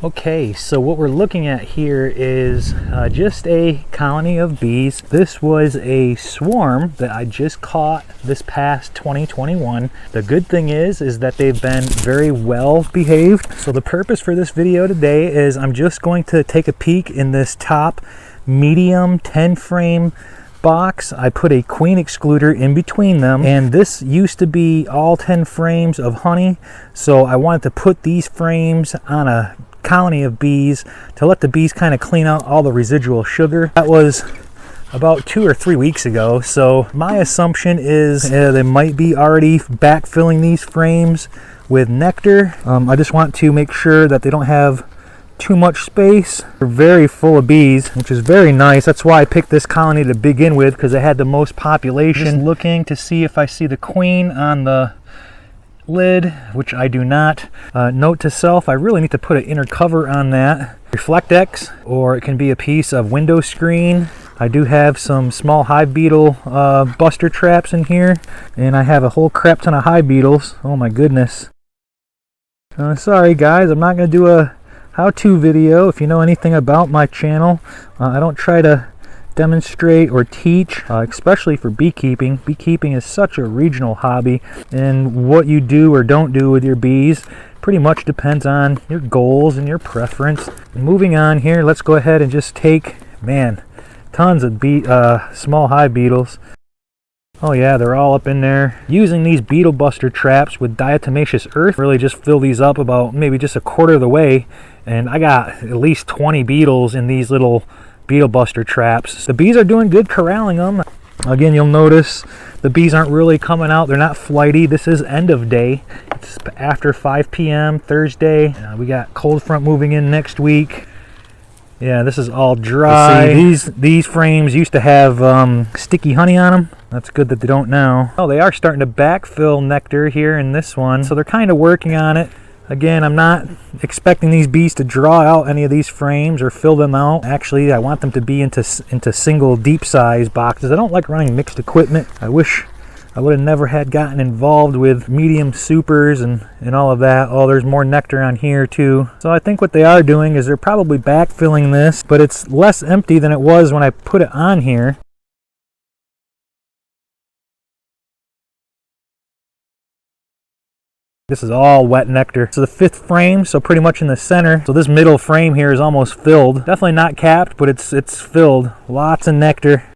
Okay, so what we're looking at here is just a colony of bees. This was a swarm that I just caught this past 2021. The good thing is that they've been very well behaved. So the purpose for this video today is I'm just going to take a peek in this top medium 10 frame box. I put a queen excluder in between them, and this used to be all 10 frames of honey. So I wanted to put these frames on a colony of bees to let the bees kind of clean out all the residual sugar. That was about 2 or 3 weeks ago. So my assumption is they might be already backfilling these frames with nectar. I just want to make sure that they don't have too much space. They're very full of bees, which is very nice. That's why I picked this colony to begin with, because it had the most population. Just looking to see if I see the queen on the lid, which I do not. Note to self, I really need to put an inner cover on that. Reflectex, or it can be a piece of window screen. I do have some small hive beetle buster traps in here, and I have a whole crap ton of hive beetles. Oh my goodness. Sorry guys, I'm not going to do a how-to video. If you know anything about my channel, I don't try to demonstrate or teach, especially for beekeeping. Beekeeping is such a regional hobby, and what you do or don't do with your bees pretty much depends on your goals and your preference. Moving on here, let's go ahead and just take, man, tons of small hive beetles. Oh yeah, they're all up in there. Using these beetle buster traps with diatomaceous earth, really just fill these up about maybe just a quarter of the way, and I got at least 20 beetles in these little beetle buster traps. The bees are doing good corralling them. Again, you'll notice the bees aren't really coming out. They're not flighty. This is end of day. It's after 5 p.m. Thursday. We got cold front moving in next week. Yeah, this is all dry. See, these frames used to have sticky honey on them. That's good that they don't now. Oh, they are starting to backfill nectar here in this one, so they're kind of working on it. Again, I'm not expecting these bees to draw out any of these frames or fill them out. Actually, I want them to be into single deep size boxes. I don't like running mixed equipment. I wish I would have never had gotten involved with medium supers and all of that. Oh, there's more nectar on here too. So I think what they are doing is they're probably backfilling this, but it's less empty than it was when I put it on here. This is all wet nectar. So the 5th frame, so pretty much in the center. So this middle frame here is almost filled. Definitely not capped, but it's filled. Lots of nectar.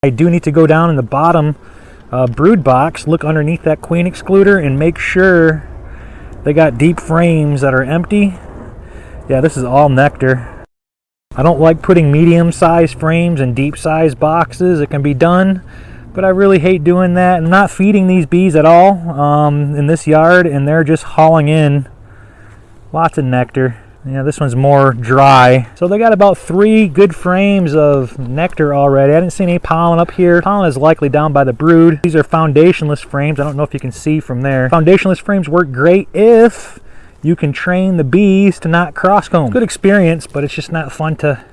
I do need to go down in the bottom brood box, look underneath that queen excluder, and make sure they got deep frames that are empty. Yeah, this is all nectar. I don't like putting medium-sized frames in deep-sized boxes. It can be done, but I really hate doing that. I'm not feeding these bees at all in this yard, and they're just hauling in lots of nectar. Yeah, this one's more dry. So they got about 3 good frames of nectar already. I didn't see any pollen up here. Pollen is likely down by the brood. These are foundationless frames. I don't know if you can see from there. Foundationless frames work great if you can train the bees to not cross comb. Good experience, but it's just not fun to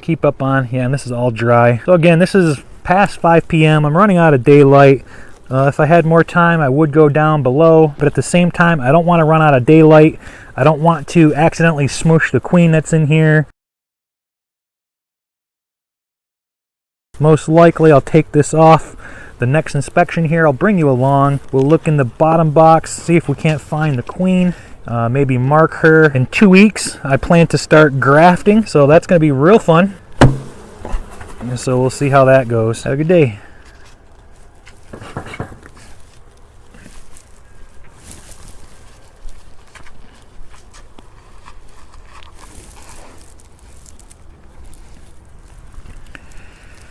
keep up on. Yeah, and this is all dry. So again, this is past 5 p.m. I'm running out of daylight. If I had more time, I would go down below, but at the same time, I don't want to run out of daylight. I don't want to accidentally smush the queen that's in here. Most likely, I'll take this off the next inspection here. I'll bring you along. We'll look in the bottom box, see if we can't find the queen. Maybe mark her. In 2 weeks, I plan to start grafting, so that's going to be real fun. So we'll see how that goes. Have a good day.